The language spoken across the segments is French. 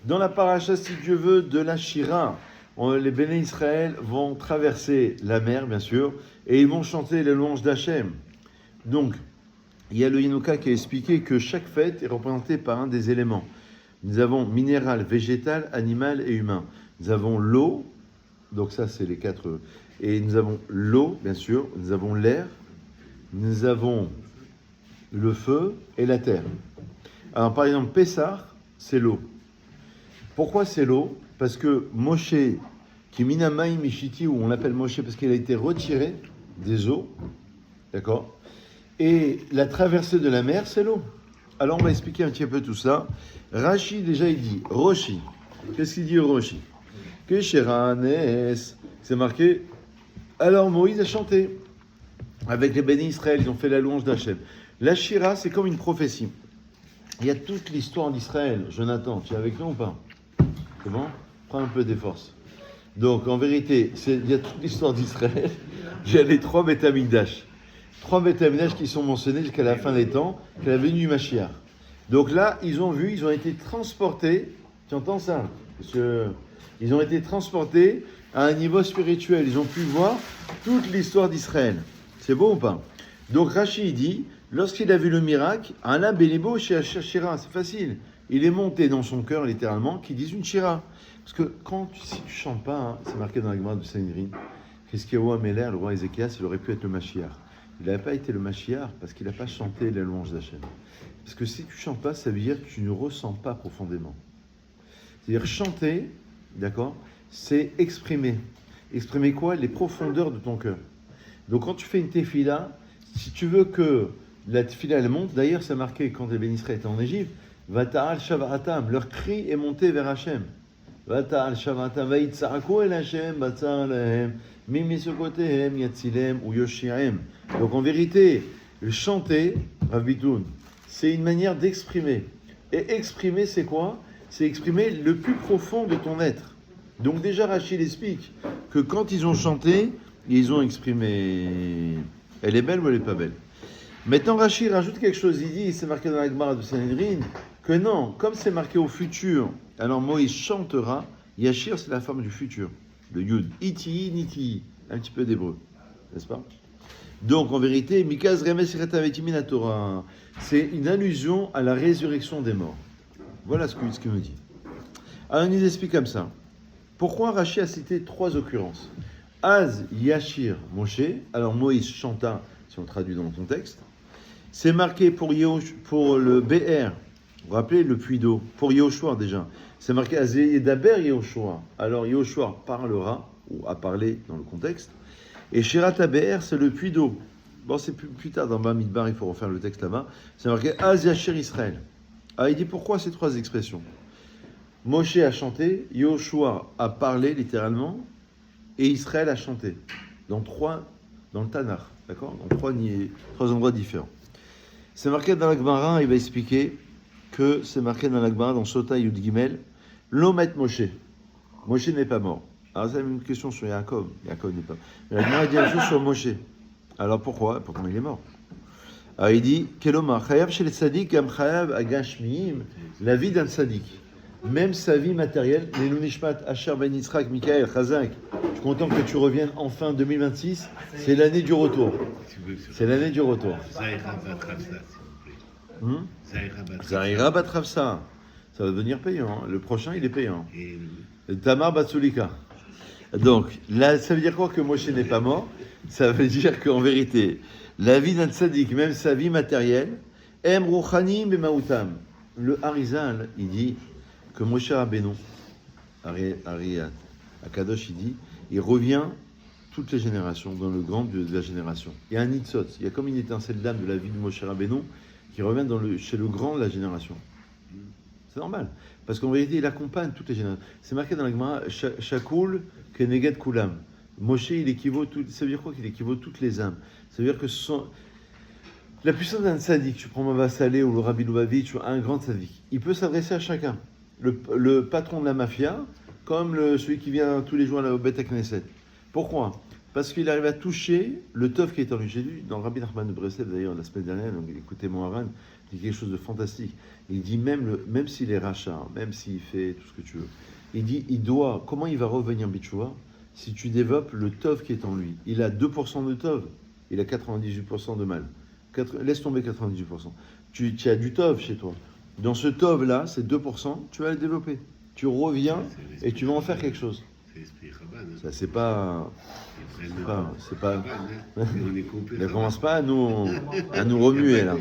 Dans la paracha, si Dieu veut, de la Shira, les Béné Israël vont traverser la mer, bien sûr, et ils vont chanter les louanges d'Hachem. Donc, il y a le Hinouka qui a expliqué que chaque fête est représentée par un des éléments. Nous avons minéral, végétal, animal et humain. Nous avons l'eau, donc ça c'est les quatre. Et nous avons l'eau, bien sûr, nous avons l'air, nous avons le feu et la terre. Alors par exemple, Pessah, c'est l'eau. Pourquoi c'est l'eau? Parce que Moshe, qui minamaï mishiti, où on l'appelle Moshe parce qu'il a été retiré des eaux, d'accord? Et la traversée de la mer, c'est l'eau. Alors on va expliquer un petit peu tout ça. Rashi, déjà, il dit Roshi. Qu'est-ce qu'il dit Roshi? Que Sheranes, c'est marqué. Alors Moïse a chanté. Avec les bénis Israël, ils ont fait la louange d'Hachem. La Shira, c'est comme une prophétie. Il y a toute l'histoire d'Israël. Jonathan, tu es avec nous ou pas? C'est bon? Prends un peu des forces. Donc en vérité, il y a toute l'histoire d'Israël. Il y a les 3 Beth Amikdash. 3 Beth Amikdash qui sont mentionnés jusqu'à la fin des temps, qu'à la venue du Mashiach. Donc là, ils ont été transportés, tu entends ça? Parce que ils ont été transportés à un niveau spirituel. Ils ont pu voir toute l'histoire d'Israël. C'est beau ou pas? Donc Rashi dit, lorsqu'il a vu le miracle, Alain Bélibo chez Shira, c'est facile. Il est monté dans son cœur, littéralement, qui dit une Shira. Parce que si tu chantes pas, hein, c'est marqué dans la Gemara de Sanhedrin, Hiskiyahu Améler, le roi Ézéchias, il aurait pu être le Mashiach. Il n'avait pas été le Mashiach parce qu'il n'a pas chanté les louanges d'Hachem. Parce que si tu ne chantes pas, ça veut dire que tu ne ressens pas profondément. C'est-à-dire chanter, d'accord, c'est exprimer. Exprimer quoi? Les profondeurs de ton cœur. Donc quand tu fais une tefila, si tu veux que la tefila elle monte, d'ailleurs c'est marqué quand les bénis Israël étaient en Égypte, Vata'al Shava'atam, leur cri est monté vers Hachem. Vata'al Shava'atam, Vaïtsarakou el Hachem, Batsar lehem, Mimisokotehem, Yatzilem ou Yoshiahem. Donc en vérité, chanter, Rav Bitoun, c'est une manière d'exprimer. Et exprimer, c'est quoi? C'est exprimer le plus profond de ton être. Donc déjà, Rachid explique que quand ils ont chanté, ils ont exprimé. Elle est belle ou elle n'est pas belle? Maintenant, Rachid rajoute quelque chose. Il dit, c'est marqué dans la Gemara de Sanhedrin, que non, comme c'est marqué au futur, alors Moïse chantera. Yashir, c'est la forme du futur, de Yud. Iti, Niti, un petit peu d'hébreu, n'est-ce pas? Donc, en vérité, Mikaz Remes Retavetimina Torah, c'est une allusion à la résurrection des morts. Voilà ce qu'il nous dit. Alors, il nous explique comme ça. Pourquoi Rashi a cité 3 occurrences? Az Yashir Moshe, alors Moïse chanta, si on traduit dans le contexte. C'est marqué pour le BR, vous vous rappelez le puits d'eau, pour Yehoshua déjà. C'est marqué Az Yedaber Yehoshua, alors Yehoshua parlera, ou a parlé dans le contexte. Et Shirat HaBe'er, c'est le puits d'eau. Bon, c'est plus tard dans Bamidbar, il faut refaire le texte là-bas. C'est marqué Az Yashir Israël. Ah, il dit pourquoi ces 3 expressions? Moshe a chanté, Yehoshua a parlé littéralement, et Israël a chanté. Dans le Tanakh, d'accord? Dans 3 endroits différents. C'est marqué dans la Gemara, il va expliquer que c'est marqué dans la Gemara, dans Sota Yud Gimel, Lomet Moshe. Moshe n'est pas mort. Alors, ça, une question sur Yaakov. Yaakov n'est pas mort. Mais la Gemara dit la chose sur Moshe. Alors pourquoi? Pourquoi il est mort? Alors il dit, Keloma, Chayav shel tzadik, gam chayav agashmiim, la vie d'un tzadik. Même sa vie matérielle, les Nunishmat, Asher Ben Yitzhak, Michael, Chazak, je suis content que tu reviennes enfin 2026, c'est l'année du retour. C'est l'année du retour. Zahira Batravsa, ça va devenir payant. Hein. Le prochain, il est payant. Tamar Batsoulika. Donc, là, ça veut dire quoi que Moshe n'est pas mort? Ça veut dire qu'en vérité, la vie d'un tzaddik, même sa vie matérielle, Em Rouchanim Bemaoutam. Le Harizal, il dit que Moshe Rabbeinu, Ariat, Akadosh, il dit, il revient toutes les générations, dans le grand de la génération. Il y a un nitzot, il y a comme une étincelle d'âme de la vie de Moshe Rabbeinu qui revient chez le grand de la génération. C'est normal, parce qu'en vérité, il accompagne toutes les générations. C'est marqué dans la Gemara, Shakul Keneged Kulam. Moshe, ça veut dire quoi qu'il équivaut toutes les âmes? Ça veut dire que la puissance d'un tzaddik, tu prends Mava Saleh ou le Rabbi Lubavitch ou un grand tzaddik, il peut s'adresser à chacun. Le patron de la mafia, comme celui qui vient tous les jours au Beth Knesset. Pourquoi? Parce qu'il arrive à toucher le teuf qui est en lui. J'ai lu dans le Rabbi Nachman de Breslev, d'ailleurs, la semaine dernière, donc il écoutait Moharan, Il dit quelque chose de fantastique. Il dit même s'il est rachat, même s'il fait tout ce que tu veux, il dit, comment il va revenir Bitchoua si tu développes le tov qui est en lui. Il a 2% de tov, il a 98% de mal. Laisse tomber 98%. Tu as du tov chez toi. Dans ce tov-là, ces 2%, tu vas le développer. Tu reviens et tu vas en faire quelque chose. C'est l'esprit Raban. Ça, c'est pas. Ne commence pas à nous remuer là.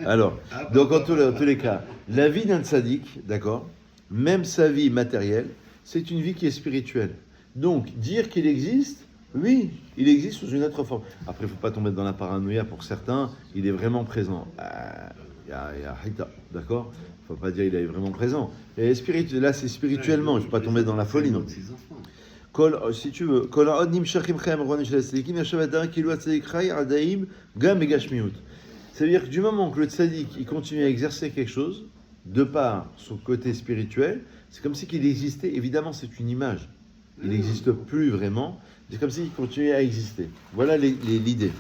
Alors, donc en tous les cas, la vie d'un tzaddik, d'accord, même sa vie matérielle, c'est une vie qui est spirituelle. Donc, dire qu'il existe, oui, il existe sous une autre forme. Après, il ne faut pas tomber dans la paranoïa pour certains, il est vraiment présent. Il y a Hita, d'accord? Il ne faut pas dire qu'il est vraiment présent. Et là, c'est spirituellement, il ne faut pas tomber dans la folie non plus. Si tu veux, c'est-à-dire que du moment que le tzaddik il continue à exercer quelque chose, de par son côté spirituel, c'est comme si qu'il existait. Évidemment, c'est une image. Il n'existe plus vraiment. C'est comme s'il continuait à exister. Voilà l'idée.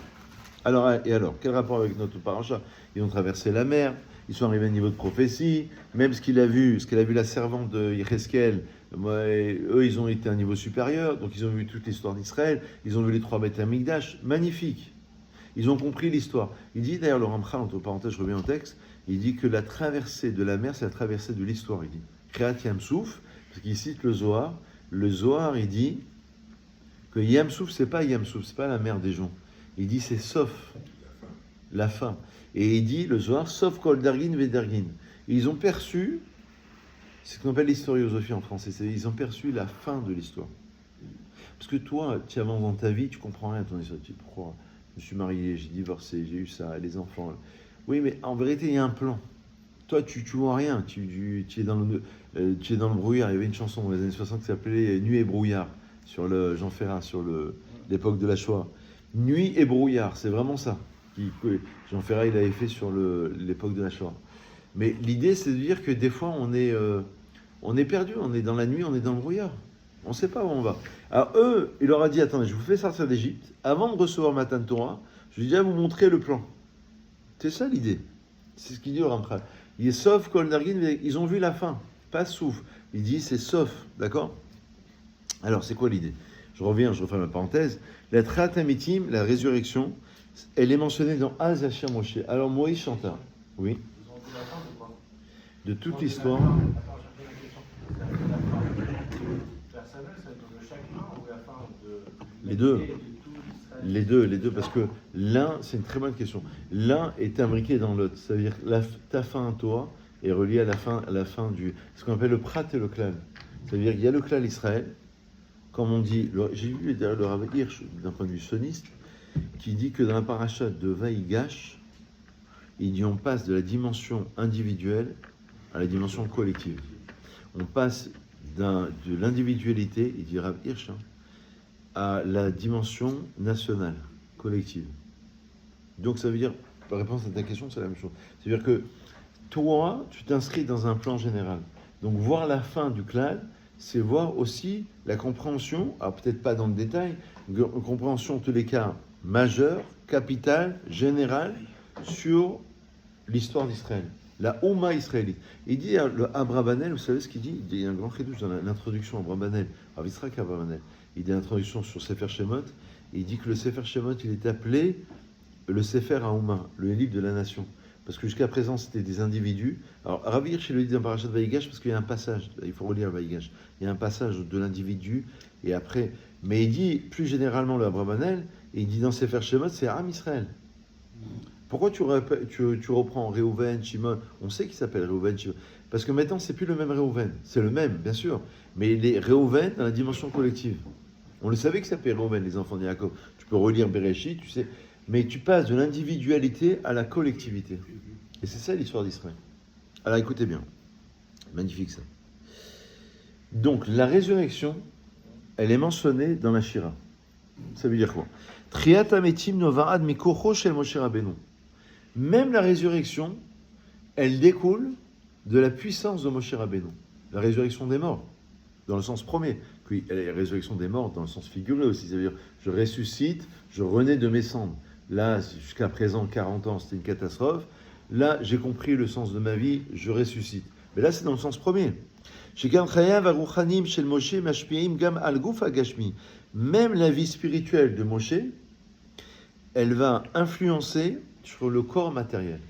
Alors, quel rapport avec notre paracha? Ils ont traversé la mer, ils sont arrivés à un niveau de prophétie, même ce qu'elle a vu la servante de Yecheskel, eux, ils ont été à un niveau supérieur, donc ils ont vu toute l'histoire d'Israël, ils ont vu les 3 Beth Amikdash, magnifique. Ils ont compris l'histoire. Il dit, d'ailleurs, le Ramchal, entre parenthèses, je reviens au texte, il dit que la traversée de la mer, c'est la traversée de l'histoire, il dit. Kriyat Yamsouf, parce qu'il cite le Zohar. Le Zohar, il dit que Yamsouf, c'est pas Yamsouf, c'est pas la mer des gens. Il dit c'est sauf la fin. Et il dit, le Zohar, sauf Kol Dargin Vedergin. Ils ont perçu, c'est ce qu'on appelle l'historiosophie en français, ils ont perçu la fin de l'histoire. Parce que toi, tu avances dans ta vie, tu comprends rien à ton histoire. Tu te crois, je me suis marié, j'ai divorcé, j'ai eu ça, les enfants. Oui, mais en vérité, il y a un plan. Toi, tu vois rien, tu es dans le brouillard. Il y avait une chanson dans les années 60 qui s'appelait Nuit et brouillard, sur le Jean Ferrat, sur l'époque de la Shoah. Nuit et brouillard, c'est vraiment ça. Jean Ferrat, il avait fait sur l'époque de la Shoah. Mais l'idée, c'est de dire que des fois, on est perdu, on est dans la nuit, on est dans le brouillard. On ne sait pas où on va. Alors eux, il leur a dit, attendez, je vous fais sortir d'Égypte. Avant de recevoir Matan Torah, je vais déjà vous montrer le plan. C'est ça l'idée. C'est ce qu'il dit au Ramchal. Il est sauf Kol Dargin, ils ont vu la fin, pas souffle. Il dit c'est sauf, d'accord? Alors c'est quoi l'idée? Je refais ma parenthèse. La Tratamitim, la résurrection, elle est mentionnée dans Az Hashem Moshe. Alors Moïse chanta, oui. De toute l'histoire. Les deux, parce que l'un, c'est une très bonne question. L'un est imbriqué dans l'autre, c'est-à-dire ta fin à toi est reliée à la fin du, ce qu'on appelle le prat et le klal. C'est-à-dire qu'il y a le klal Israël, comme on dit, j'ai vu d'ailleurs le Rav Hirsch, d'un point de vue soniste, qui dit que dans la paracha de Vaïgash, il dit on passe de la dimension individuelle à la dimension collective. On passe de l'individualité, il dit Rav Hirsch, à la dimension nationale, collective. Donc ça veut dire, la réponse à ta question, c'est la même chose. C'est-à-dire que toi, tu t'inscris dans un plan général. Donc voir la fin du klal, c'est voir aussi la compréhension, alors peut-être pas dans le détail, une compréhension en tous les cas majeure, capitale, générale, sur l'histoire d'Israël. La Ouma israélite. Il dit, le Abrabanel, vous savez ce qu'il dit? Il y a un grand chidouche dans l'introduction à Abrabanel, Rav Yitzhak Abrabanel. Il dit l'introduction sur Sefer Shemot, et il dit que le Sefer Shemot, il est appelé le Sefer Haouma, le livre de la nation. Parce que jusqu'à présent, c'était des individus. Alors, Rav Hirsch, il le dit dans Parashat Vaïgash, parce qu'il y a un passage, il faut relire Vaïgash, il y a un passage de l'individu, et après, mais il dit, plus généralement, le Abrabanel, et il dit dans Sefer Shemot, c'est Am Israël. Pourquoi tu reprends Réhouven, Shimon? On sait qu'il s'appelle Réhouven, Shimon. Parce que maintenant, c'est plus le même Réhouven. C'est le même, bien sûr. Mais il est Réhouven dans la dimension collective. On le savait que ça s'appelait Réhouven, les enfants de Yaakov. Tu peux relire Bereshit, tu sais. Mais tu passes de l'individualité à la collectivité. Et c'est ça l'histoire d'Israël. Alors écoutez bien. Magnifique ça. Donc, la résurrection, elle est mentionnée dans la Shira. Ça veut dire quoi? Triat ametim novarad mikocho shel Moshe Rabbeinu. Même la résurrection, elle découle de la puissance de Moshe Rabbeinu. La résurrection des morts, dans le sens premier. Puis la résurrection des morts, dans le sens figuré aussi. Ça veut dire, je ressuscite, je renais de mes cendres. Là, jusqu'à présent, 40 ans, c'était une catastrophe. là j'ai compris le sens de ma vie, je ressuscite. Mais là c'est dans le sens premier. Même la vie spirituelle de Moshe, elle va influencer sur le corps matériel.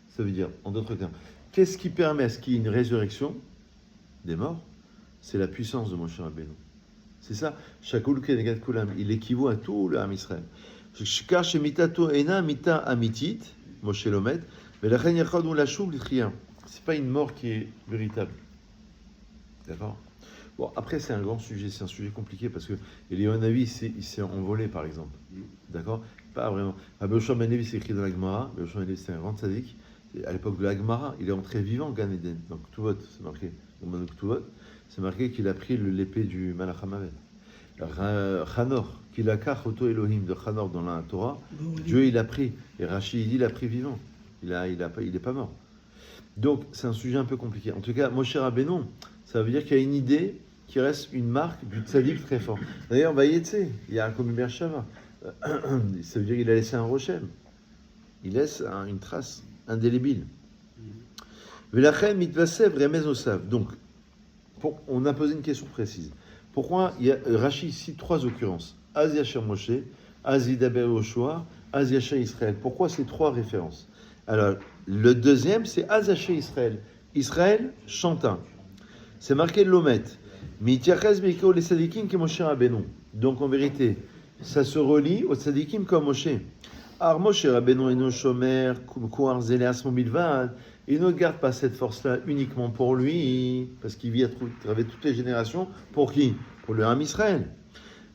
Ça veut dire, en d'autres termes, qu'est-ce qui permet à ce qu'il y ait une résurrection des morts? C'est la puissance de Moshe Rabbeinu. C'est ça. Shakul Kenegat Kulam, il équivaut à tout le Ham Israël. Shikar Shemitato Ena Mita Amitit, Moshe Lomet, mais la Chen Yachad ou la Choum Lichia. C'est pas une mort qui est véritable. D'accord? Bon, après, c'est un grand sujet, c'est un sujet compliqué parce que Eliyahu Hanavi, il s'est envolé, par exemple. D'accord? Pas vraiment. Rabbi Yoshua ben Levi, c'est écrit dans la Gemara. Rabbi Yoshua ben Levi, c'est un grand tzaddik. À l'époque de la Gemara, il est entré vivant, Gan Eden. Donc, Ktuvot, c'est marqué. Dans Ktuvot, c'est marqué qu'il a pris l'épée du Malach HaMavet. Chanor, qu'il a Kachoto Elohim de Chanor dans la Torah, Dieu il a pris. Et Rashi, il dit, il a pris vivant. Il est pas mort. Donc, c'est un sujet un peu compliqué. En tout cas, Moshe Rabbeinu, ça veut dire qu'il y a une idée qui reste une marque du tzaddik très fort. D'ailleurs, Vayetse, il y a un comme Bershava. Ça veut dire qu'il a laissé un rochem. Il laisse une trace indélébile. Velachem mitvasev remez osav. Donc, on a posé une question précise. Pourquoi il y a Rashi cite 3 occurrences? Az Yasher Moshe, Az Yidaber Yoshua, Az Yasher Israël. Pourquoi ces 3 références? Alors, le deuxième, c'est Az Yasher Israël. Israël chantant. C'est marqué Lomet. Mitiachaz Miko les Sadikim que Moshe Rabbeinu. Donc en vérité, ça se relie aux Sadikim comme Moshe. Alors Moshe Rabbeinu eno shomer kouar zéléas mobilvad. Il ne garde pas cette force-là uniquement pour lui, parce qu'il vit à travers toutes les générations. Pour qui? Pour le Ham Israël.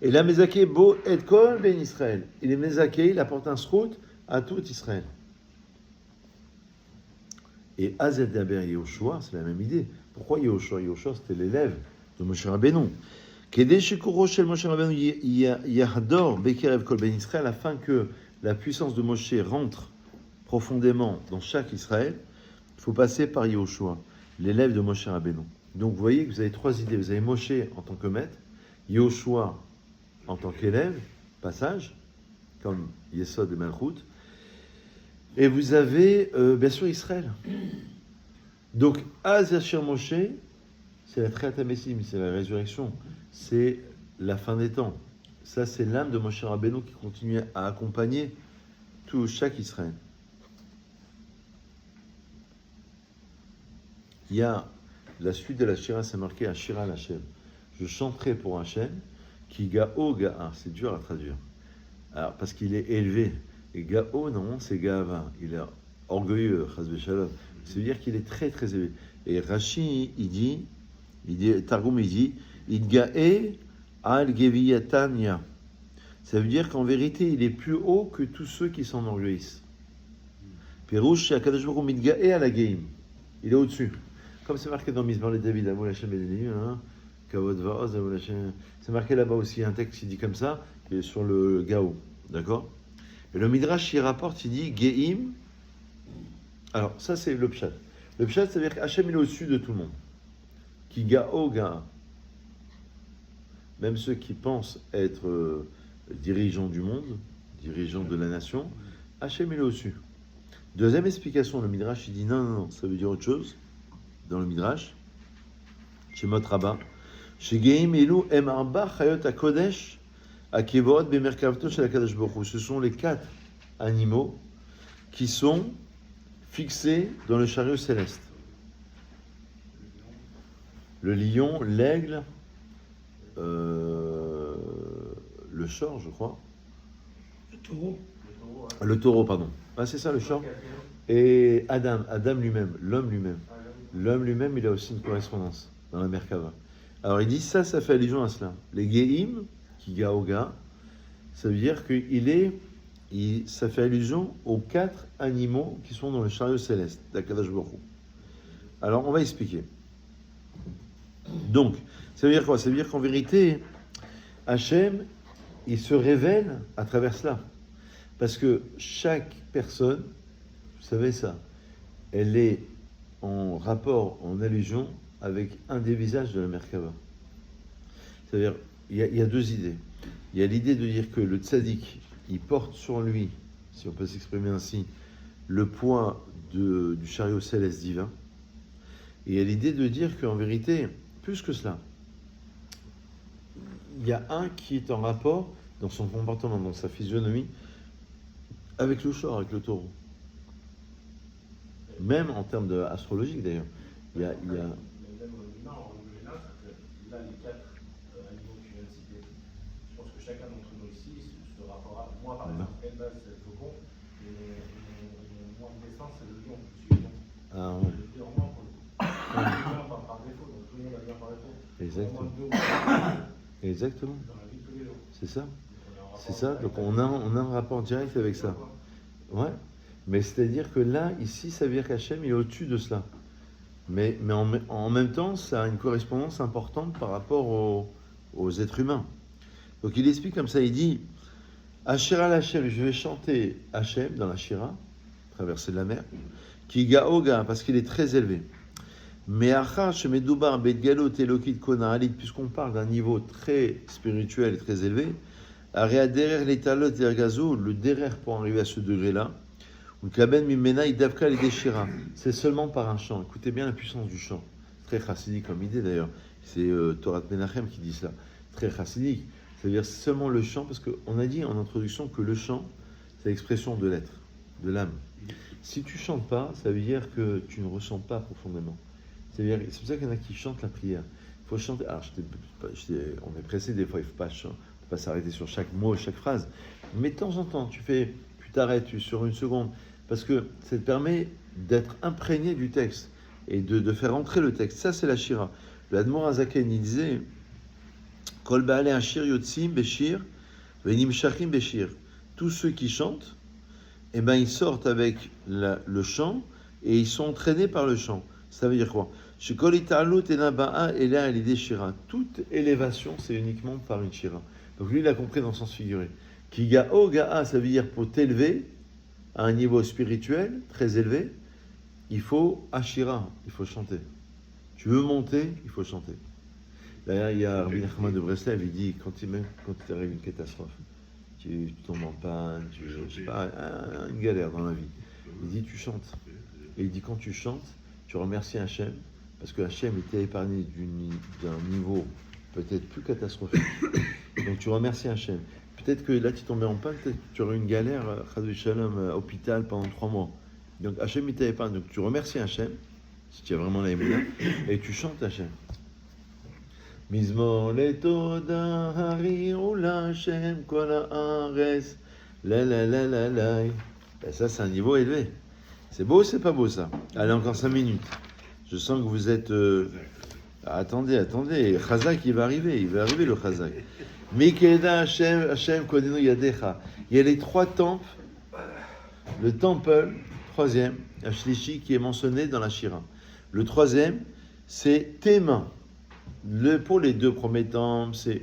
Et là, Mezaké bo et kol ben Israël. Il est Mezaké, il apporte un srout à tout Israël. Et Azed Daber Yehoshua, c'est la même idée. Pourquoi Yehoshua? Yehoshua, c'était l'élève de Moshe Rabbeinu. Kedei shekuro shel Moshe Rabbeinu yahdor bekerev kol ben Israël, afin que la puissance de Moshe rentre profondément dans chaque Israël, il faut passer par Yehoshua, l'élève de Moshe Rabbeinu. Donc vous voyez que vous avez 3 idées. Vous avez Moshe en tant que maître, Yehoshua en tant qu'élève, passage, comme Yesod et Malchut, et vous avez bien sûr Israël. Donc Az Yasher Moshe, c'est la Tchiat HaMesim, c'est la résurrection, c'est la fin des temps. Ça, c'est l'âme de Moshe Rabbeinu qui continue à accompagner chaque Israël. Il y a la suite de la Shira, c'est marqué Ashira Hashem. Je chanterai pour Hashem, qui Ga'o Ga'a, c'est dur à traduire. Alors, parce qu'il est élevé. Et Ga'o, non, c'est Ga'ava. Il est orgueilleux, Chazve Shalom. Ça veut dire qu'il est très très élevé. Et Rashi, il dit, Targum, il dit, Idga'e al Geviyatanya. Ça veut dire qu'en vérité, il est plus haut que tous ceux qui s'enorgueillissent. Pirouche, Akadosh Baruch Hu Midga'e al Hageim. Il est au-dessus. Comme c'est marqué dans Mizmor le David, Amol Hashem Edenim, Kavod Va'oz, Amol Hashem. C'est marqué là-bas aussi, un texte qui dit comme ça, qui est sur le Gao. D'accord? Et le Midrash, il rapporte, il dit Geim. Alors, ça, c'est le Pshat. Le Pshat, ça veut dire qu'Hachem, il est au-dessus de tout le monde. Qui Gao Ga'a. Même ceux qui pensent être dirigeants du monde, dirigeants de la nation, Hachem, il est au-dessus. Deuxième explication, le Midrash, il dit non, ça veut dire autre chose. Dans le Midrash, chez Mot Rabba, chez Geim Elu Em Arba Chayot HaKodesh Akevot Bemerkavto Shel HaKadosh Baruch Hu. Ce sont les 4 animaux qui sont fixés dans le chariot céleste. Le lion, l'aigle, le shor, je crois. Le taureau, pardon. Ah, c'est ça, le shor. Et Adam lui-même, l'homme lui-même. L'homme lui-même, il a aussi une correspondance dans la Merkava. Alors il dit ça fait allusion à cela. Les Geim, qui Gaoga, ça veut dire que ça fait allusion aux 4 animaux qui sont dans le chariot céleste d'Akadosh Baruch Hu. Alors on va expliquer. Donc, ça veut dire quoi? Ça veut dire qu'en vérité, Hachem, il se révèle à travers cela. Parce que chaque personne, vous savez ça, elle est en rapport, en allusion avec un des visages de la Merkava. C'est-à-dire, il y a 2 idées. Il y a l'idée de dire que le tzaddik, il porte sur lui, si on peut s'exprimer ainsi, le poids du chariot céleste divin. Et il y a l'idée de dire qu'en vérité, plus que cela, il y a un qui est en rapport dans son comportement, dans sa physionomie, avec le char, avec le taureau. Même en termes astrologiques d'ailleurs. Il y a... Mais même l'humain, en règle générale, c'est que là, les 4 animaux que tu viens de citer, je pense que chacun d'entre nous ici se rapportera. Moi, par exemple, Elbaz, c'est le faucon, et mon moins de dessin, c'est le lion. Je suis lion. Ah ouais. Je le moi pour le coup. L'humain par défaut, donc tout le monde a bien par défaut. Exactement. Exactement. Dans la vie de tous les jours. C'est ça. C'est ça. Donc on a un rapport direct avec ça. Ouais. Mais c'est-à-dire que là, ici, ça veut dire qu'Hachem est au-dessus de cela. Mais en même temps, ça a une correspondance importante par rapport aux êtres humains. Donc il explique comme ça, il dit Ashira l'Hachem, je vais chanter Hachem dans la Shira, traverser de la mer, qui gaoga, parce qu'il est très élevé. Mais Achash Medoubar Betgalot Elokit Kona Alit, puisqu'on parle d'un niveau très spirituel et très élevé, Area derrière les talot ergazo, le derrière pour arriver à ce degré-là, ou Kaben Mimena Idavka les déchira. C'est seulement par un chant. Écoutez bien la puissance du chant. Très chassidique comme idée d'ailleurs. C'est Torah Menachem qui dit ça. Très chassidique. C'est-à-dire seulement le chant, parce qu'on a dit en introduction que le chant, c'est l'expression de l'être, de l'âme. Si tu chantes pas, ça veut dire que tu ne ressens pas profondément. C'est pour ça qu'il y en a qui chantent la prière. Il faut chanter. Alors, on est pressé des fois, il ne faut pas s'arrêter sur chaque mot, chaque phrase. Mais de temps en temps, tu t'arrêtes sur une seconde, parce que ça te permet d'être imprégné du texte et de faire entrer le texte. Ça, c'est la Shira. Le Admor Azaken, il disait Kol Baalei Ashir Yotzim Beshir, Venim Shachim Beshir. Tous ceux qui chantent, eh ben, ils sortent avec le chant et ils sont entraînés par le chant. Ça veut dire quoi? Toute élévation, c'est uniquement par une shira. Donc lui, il a compris dans le sens figuré. Kigao ga'a, ça veut dire pour t'élever à un niveau spirituel très élevé, il faut ashira, il faut chanter. Tu veux monter, il faut chanter. D'ailleurs, il y a Rabbi Nachman de Breslev, il dit quand il arrive une catastrophe, tu tombes en panne, je sais pas, une galère dans la vie. Il dit tu chantes. Et il dit quand tu chantes, tu remercies Hachem, parce que Hachem était épargné d'un niveau peut-être plus catastrophique. Donc tu remercies Hachem. Peut-être que là tu tombais en panne, peut-être que tu aurais une galère, Chazou Shalom, hôpital pendant 3 mois. Donc Hachem était épargné. Donc tu remercies Hachem, si tu as vraiment la émouna, et tu chantes Hachem. Mizmor letoda hari'u l'Hachem kol haaretz la la la la la. Ça c'est un niveau élevé. C'est beau ou c'est pas beau ça? Allez, encore 5 minutes. Je sens que vous êtes... Attendez. Chazak, il va arriver le Chazak. Mikeda Hashem Kodenu Yadecha. Il y a les 3 temples. Le temple, 3e, Ashlishi, qui est mentionné dans la Shira. Le 3e, c'est tes mains. Pour les 2 premiers temples, c'est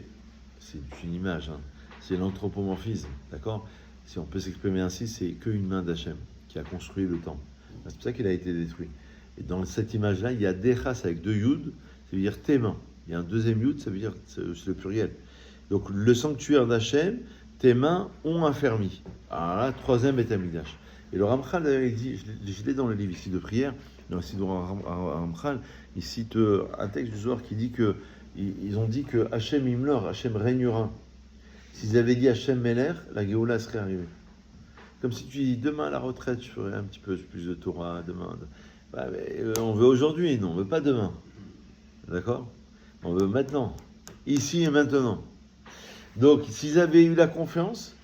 une image. Hein. C'est l'anthropomorphisme, d'accord? Si on peut s'exprimer ainsi, c'est qu'une main d'Hachem qui a construit le temple. C'est pour ça qu'il a été détruit. Et dans cette image-là, il y a Dechas avec 2 Yud, ça veut dire tes mains. Il y a un 2e Yud, ça veut dire, c'est le pluriel. Donc le sanctuaire d'Hachem, tes mains ont affermi. Alors là, 3e Beth Amikdash. Et le Ramchal, il dit, je l'ai dans le livre ici de prière, dans le Sidour Ramchal, il cite un texte du Zohar qui dit que, ils ont dit que Hachem Imlor, Hachem régnera. S'ils avaient dit Hachem Meler, la Géoula serait arrivée. Comme si tu dis, demain à la retraite, je ferai un petit peu plus de Torah, demain. Bah, on veut aujourd'hui, non, on veut pas demain. D'accord? On veut maintenant. Ici et maintenant. Donc, s'ils avaient eu la confiance,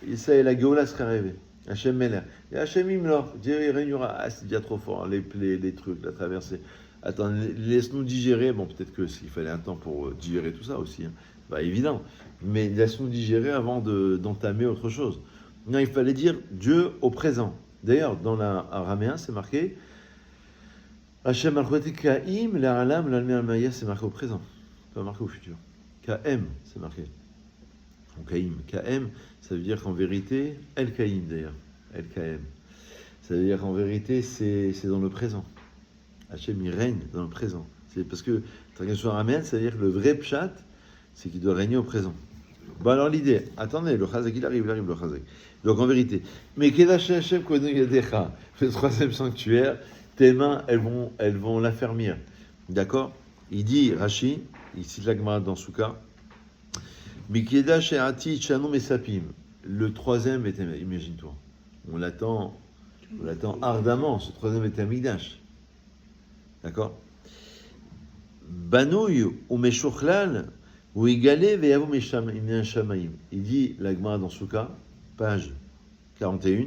la Géoula serait arrivée. Hachem Meler. Et Hachem Imlor, Dieu il régnera. Ah, c'est déjà trop fort, les trucs, la traversée. Attends, laisse-nous digérer. Bon, peut-être que s'il fallait un temps pour digérer tout ça aussi. Hein. Bah, évident. Mais laisse-nous digérer avant d'entamer autre chose. Non, il fallait dire Dieu au présent. D'ailleurs, dans l'araméen, c'est marqué Hachem al-Khouati Ka'im, l'Aralam, l'Almé al-Maya, c'est marqué au présent. Pas marqué au futur. Ka'em, c'est marqué. Ka'im. Ka'em, ça veut dire qu'en vérité, El Ka'im d'ailleurs. El Ka'em. Ça veut dire qu'en vérité, c'est dans le présent. Hachem, il règne dans le présent. C'est parce que, traduction araméenne, ça veut dire que le vrai pshat, c'est qu'il doit régner au présent. Bon, alors l'idée, attendez, le Chazak, il arrive le Chazak. Donc en vérité, mais Kedash Hashem Kodnu Yadecha, le troisième sanctuaire, tes mains, elles vont l'affermir. D'accord? Il dit, Rashi, il cite la Gemara dans Souka, Mikedash Ati Chanou Mesapim, le troisième est, imagine-toi, on l'attend ardemment, ce troisième est un Migdash. D'accord? Banouy ou Meshochlal, ou Igalé Veyavu Shamaim. Il dit, la Gemara dans Souka, page 41,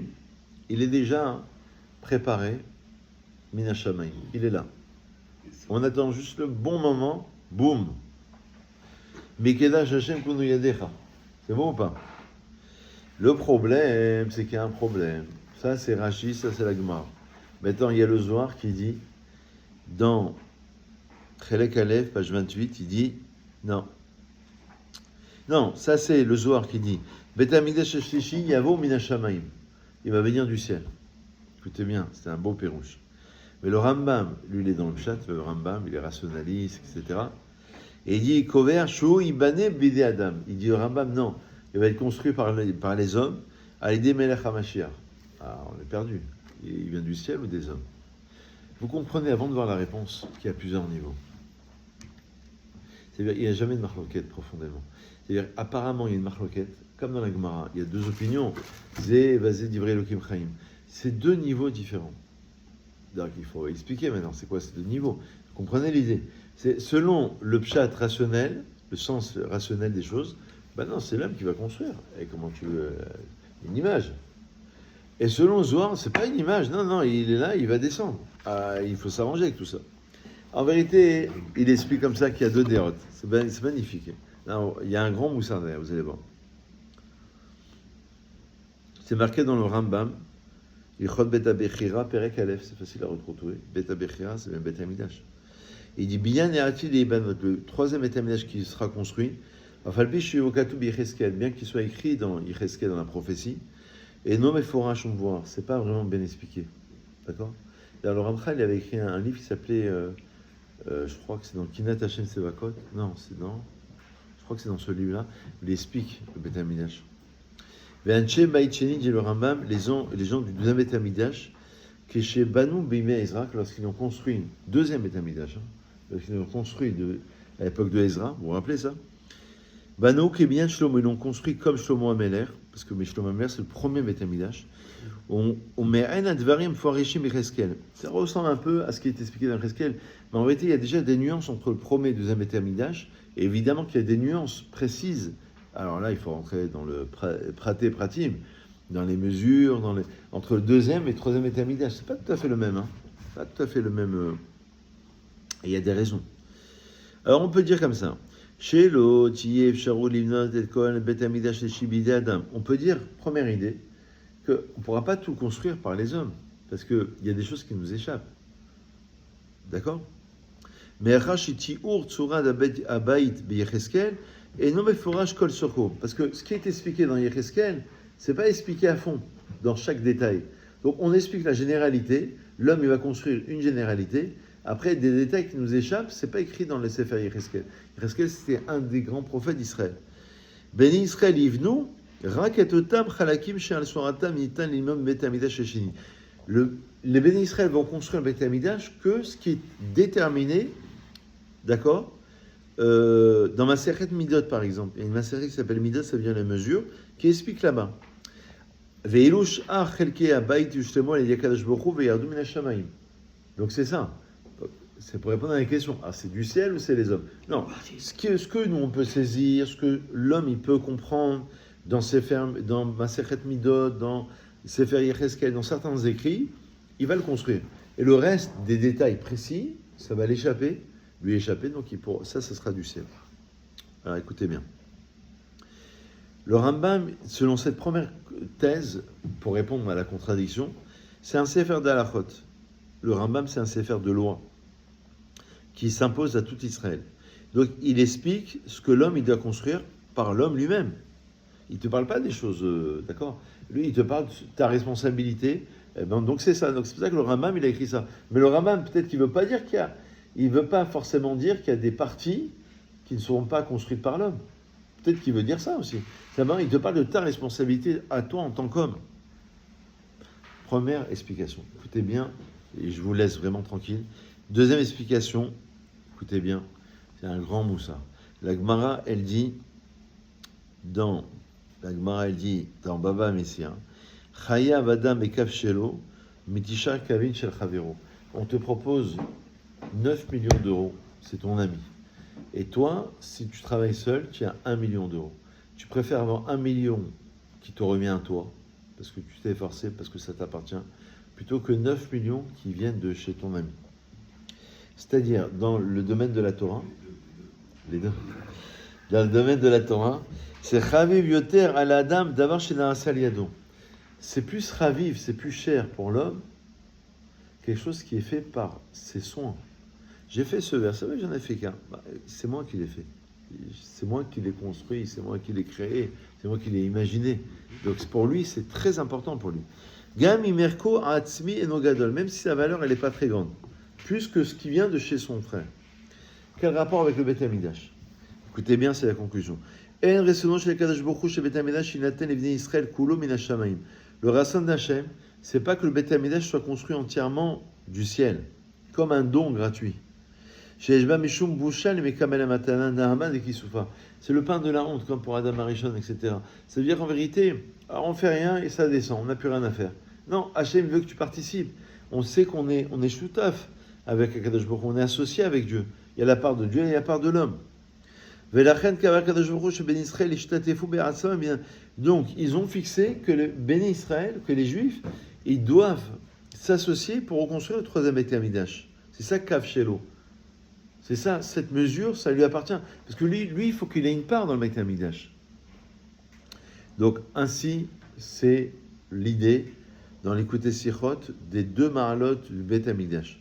il est déjà préparé, Minashamaim. Il est là. On attend juste le bon moment, boum. Mikedash Hashem Kunu Yadecha. C'est bon ou pas? Le problème, c'est qu'il y a un problème. Ça, c'est Rashi, ça, c'est la Gemara. Maintenant, il y a le Zohar qui dit, dans Chelek Aleph, page 28, il dit, non. Non, ça, c'est le Zohar qui dit, Bet Hamikdash Shlishi Yavo Minashamaim. Il va venir du ciel. Écoutez bien, c'est un beau pérouche. Mais le Rambam, lui, il est dans le chat, le Rambam, il est rationaliste, etc. Et il dit, Kover Shou Ibane Bide Adam. Il dit, le Rambam, non, il va être construit par les hommes, à l'idée Melech HaMashiach. Ah, on est perdu. Il vient du ciel ou des hommes? Vous comprenez, avant de voir la réponse, qu'il y a plusieurs niveaux. C'est-à-dire, il n'y a jamais de marloquette profondément. C'est-à-dire, apparemment, il y a une marloquette, comme dans la Gemara, il y a deux opinions. Zé, Vazé, Divrei Elokim Chaim. C'est deux niveaux différents. Donc, il faut expliquer maintenant, c'est quoi ces deux niveaux? Vous comprenez l'idée? C'est selon le pshat rationnel, le sens rationnel des choses, ben non, c'est l'homme qui va construire. Et comment tu veux une image. Et selon Zohar, c'est pas une image, non, il est là, il va descendre. Ah, il faut s'arranger avec tout ça. En vérité, il explique comme ça qu'il y a deux dérotes. C'est magnifique. Non, il y a un grand moussard derrière, vous allez voir. C'est marqué dans le Rambam, Ilchot Bet HaBechira, Perek Aleph, c'est facile à retrouver. Bet HaBechira, c'est même Bet HaMikdash. Il dit, Biyan et Atil et Ibanot, le troisième Bet HaMikdash qui sera construit, bien qu'il soit écrit dans Yecheskel, dans la prophétie, et non mais Forash, on voit, c'est pas vraiment bien expliqué. D'accord? Alors, le Ramchal, il avait écrit un livre qui s'appelait, je crois que c'est dans Kinat Hashem Sevakot. Non, je crois que c'est dans ce livre-là, il explique le Bet HaMikdash. Ve'anche Baïtcheni, dit le Rambam, les gens du deuxième Bet HaMikdash, qui chez Banu Bimei Ezra, lorsqu'ils ont construit une deuxième Bet HaMikdash, lorsqu'ils ont construit à l'époque de Ezra, vous vous rappelez ça? Banu Kebien Shlomo, ils l'ont construit comme Shlomo Ameler, parce que Shlomo Ameler, c'est le premier Bet HaMikdash. On met un advarim foreshim Yecheskel. Ça ressemble un peu à ce qui est expliqué dans Yecheskel, mais en réalité, il y a déjà des nuances entre le premier et le deuxième Bet HaMikdash, et évidemment qu'il y a des nuances précises. Alors là, il faut rentrer dans le praté pratim, dans les mesures, entre le deuxième et le troisième Bet HaMikdash. C'est pas tout à fait le même, hein. Pas tout à fait le même. Et il y a des raisons. Alors on peut dire comme ça. Chez l'autre, on peut dire, première idée, qu'on ne pourra pas tout construire par les hommes, parce qu'il y a des choses qui nous échappent. D'accord? Mais et non mais forage kol soko, parce que ce qui est expliqué dans Yecheskel, c'est pas expliqué à fond, dans chaque détail. Donc on explique la généralité, l'homme il va construire une généralité, après des détails qui nous échappent, c'est pas écrit dans le Sefer Yecheskel. Yecheskel c'était un des grands prophètes d'Israël. Beni Israël yivnu, raketotam chalakim she'al soratam nitan l'imam Bet HaMikdash sheni. Les Beni Israël vont construire le Bet HaMikdash que ce qui est déterminé, d'accord, dans Masechet Midot par exemple. Il y a une Masechet qui s'appelle Midot, ça vient de la mesure, qui explique là-bas. Veilush a chelke abayit yushlemo al yakadosh baruch hu veyardu min hashamayim. Donc c'est ça. C'est pour répondre à la question. Ah, c'est du ciel ou c'est les hommes? Non. Ce que nous on peut saisir, ce que l'homme il peut comprendre dans Masechet Midot, dans Sefer Yecheskel, dans certains écrits, il va le construire. Et le reste des détails précis, ça va lui échapper. Donc ça sera du ciel. Alors écoutez bien. Le Rambam, selon cette première thèse, pour répondre à la contradiction, c'est un Sefer d'Halachot. Le Rambam, c'est un Sefer de loi qui s'impose à tout Israël. Donc, il explique ce que l'homme il doit construire par l'homme lui-même. Il ne te parle pas des choses, d'accord? Lui, il te parle de ta responsabilité. Eh ben, donc, c'est ça. Donc, c'est pour ça que le Rambam, il a écrit ça. Mais le Rambam, peut-être qu'il ne veut pas dire il ne veut pas forcément dire qu'il y a des parties qui ne seront pas construites par l'homme. Peut-être qu'il veut dire ça aussi. Ça va, il te parle de ta responsabilité à toi en tant qu'homme. Première explication. Écoutez bien, et je vous laisse vraiment tranquille. Deuxième explication, écoutez bien, c'est un grand moussa. La Gemara, elle dit dans Baba Messia, Chaya Vadam et Kafshelo, Mitisha Kavin Shel Chavero. On te propose 9 millions d'euros, c'est ton ami. Et toi, si tu travailles seul, tu as 1 million d'euros. Tu préfères avoir 1 million qui te revient à toi, parce que tu t'es efforcé, parce que ça t'appartient, plutôt que 9 millions qui viennent de chez ton ami. C'est-à-dire, dans le domaine de la Torah, les deux, dans le domaine de la Torah, c'est Chaviv Yoter al Adam d'avoir chez Naasal Yado. C'est plus Chaviv, c'est plus cher pour l'homme, quelque chose qui est fait par ses soins. J'ai fait ce verset, mais j'en ai fait qu'un. C'est moi qui l'ai fait. C'est moi qui l'ai construit, c'est moi qui l'ai créé, c'est moi qui l'ai imaginé. Donc pour lui, c'est très important pour lui. Gam imerko atzmi enogadol, même si sa valeur, elle n'est pas très grande. Plus que ce qui vient de chez son frère. Quel rapport avec le Beth Amidash? Écoutez bien, c'est la conclusion. En resonon chez Kadosh Baruch Hu chez Beth Amidash inaten evnei Israël kulo min hashamayim. Le racine d'Hachem, c'est pas que le Beth Amidash soit construit entièrement du ciel, comme un don gratuit. C'est le pain de la honte, comme pour Adam Arishon, etc. Ça veut dire qu'en vérité, on fait rien et ça descend, on n'a plus rien à faire. Non, Hachem veut que tu participes. On sait qu'on est choutaf avec Akadosh Baruch Hu, on est associé avec Dieu. Il y a la part de Dieu et il y a la part de l'homme. Donc, ils ont fixé que le Béni Israël, que les Juifs, ils doivent s'associer pour reconstruire le troisième Beth Amidash. C'est ça, Kav Shelo. C'est ça, cette mesure, ça lui appartient. Parce que lui, il faut qu'il ait une part dans le Beth Amidash. Donc, ainsi, c'est l'idée, dans l'écouté Sichot, des deux Mahalot du Beth Amidash.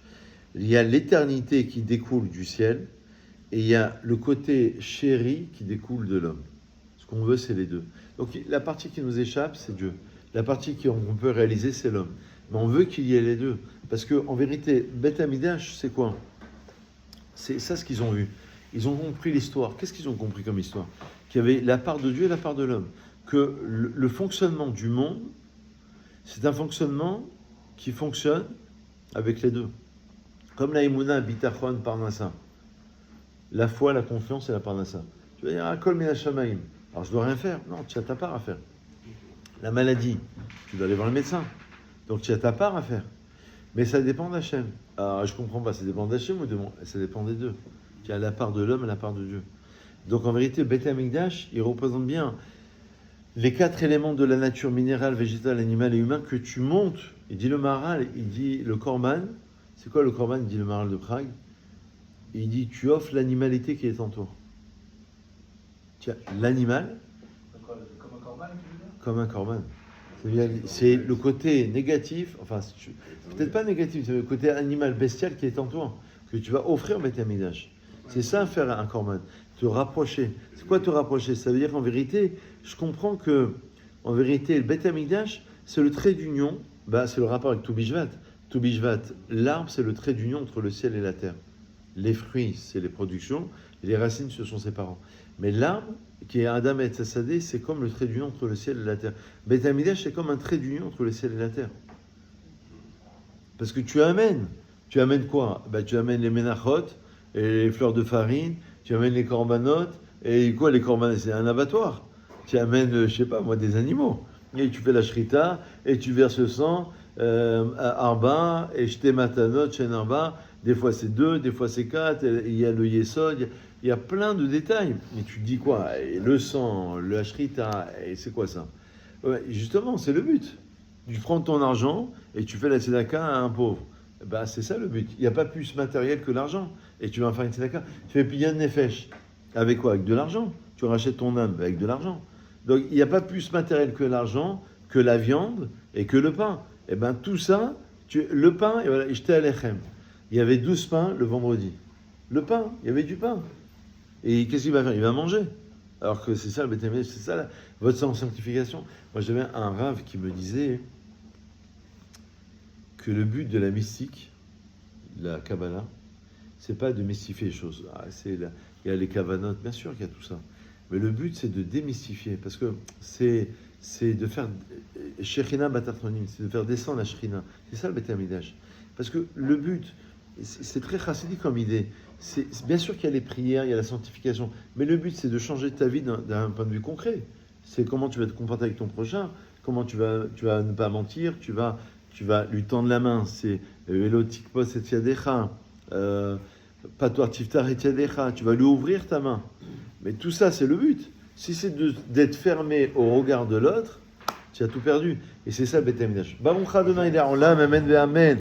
Il y a l'éternité qui découle du ciel, et il y a le côté chéri qui découle de l'homme. Ce qu'on veut, c'est les deux. Donc, la partie qui nous échappe, c'est Dieu. La partie qu'on peut réaliser, c'est l'homme. Mais on veut qu'il y ait les deux. Parce qu'en vérité, Beth Amidash, c'est quoi? C'est ça ce qu'ils ont vu. Ils ont compris l'histoire. Qu'est-ce qu'ils ont compris comme histoire? Qu'il y avait la part de Dieu et la part de l'homme. Que le fonctionnement du monde, c'est un fonctionnement qui fonctionne avec les deux. Comme la Emouna, Bitachon, Parnassa. La foi, la confiance et la Parnassa. Tu vas dire, ah, Kol Mina Shamaim. Alors je dois rien faire. Non, tu as ta part à faire. La maladie, tu dois aller voir le médecin. Donc tu as ta part à faire. Mais ça dépend d'Hachem. Alors, je comprends pas, ça dépend d'Hachem ou de moi? Ça dépend des deux. Tu as la part de l'homme et la part de Dieu. Donc en vérité, Beth Amikdash, il représente bien les 4 éléments de la nature minérale, végétale, animale et humaine que tu montes. Il dit le Maharal, il dit le Korban. C'est quoi le Korban? Il dit le Maharal de Prague. Il dit tu offres l'animalité qui est en toi. Tu as l'animal. Comme un Corban, tu veux dire? Comme un Korban. C'est le côté négatif, enfin, peut-être pas négatif, c'est le côté animal, bestial qui est en toi, que tu vas offrir Beth Amidash. C'est ça, faire un korban, te rapprocher. C'est quoi te rapprocher? Ça veut dire qu'en vérité, je comprends que, en vérité, le Beth Amidash, c'est le trait d'union, c'est le rapport avec Toubishvat. Toubishvat, l'arbre, c'est le trait d'union entre le ciel et la terre. Les fruits, c'est les productions, et les racines, ce sont ses parents. Mais l'arbre, qui est Adam et Tzadé, c'est comme le trait d'union entre le ciel et la terre. Beth Amidash, c'est comme un trait d'union entre le ciel et la terre. Parce que tu amènes quoi? Tu amènes les ménachot, et les fleurs de farine, tu amènes les corbanotes, et quoi les corbanotes? C'est un abattoir. Tu amènes, je sais pas moi, des animaux. Et tu fais la shrita, et tu verses le sang, à Arba, et jeter matanot, chez Arba. Des fois c'est 2, des fois c'est 4, il y a le yesod, il y a plein de détails. Et tu te dis quoi? Et le sang, le ashrita, et c'est quoi ça? Ouais, justement, c'est le but. Tu prends ton argent et tu fais la tzedaka à un pauvre. C'est ça le but. Il n'y a pas plus matériel que l'argent. Et tu vas en faire une tzedaka. Tu fais piyad nefesh. Avec quoi? Avec de l'argent. Tu rachètes ton âme avec de l'argent. Donc il n'y a pas plus matériel que l'argent, que la viande et que le pain. Tout ça, le pain, et voilà, j'étais à l'Echem. Il y avait 12 pains le vendredi. Le pain, il y avait du pain. Et qu'est-ce qu'il va faire? Il va manger. Alors que c'est ça le Beth Amidash, c'est ça votre sanctification. Moi j'avais un rave qui me disait que le but de la mystique, la Kabbalah, c'est pas de mystifier les choses. Il y a les Kavanot, bien sûr qu'il y a tout ça. Mais le but, c'est de démystifier, parce que c'est de faire Shekhinah Batartonim, c'est de faire descendre la Shekhinah. C'est ça le Beth Amikdash. Parce que le but, c'est très chassidique comme idée. Bien sûr qu'il y a les prières, il y a la sanctification, mais le but, c'est de changer ta vie d'un point de vue concret. C'est comment tu vas te comporter avec ton prochain, comment tu vas ne pas mentir, tu vas lui tendre la main. C'est Elotik Pos et Yadecha, Patoar Tiftar et Yadecha, tu vas lui ouvrir ta main. Mais tout ça, c'est le but. Si c'est d'être fermé au regard de l'autre, tu as tout perdu. Et c'est ça, Beth Amikdash. Baruch Adonai, Amen, Amen.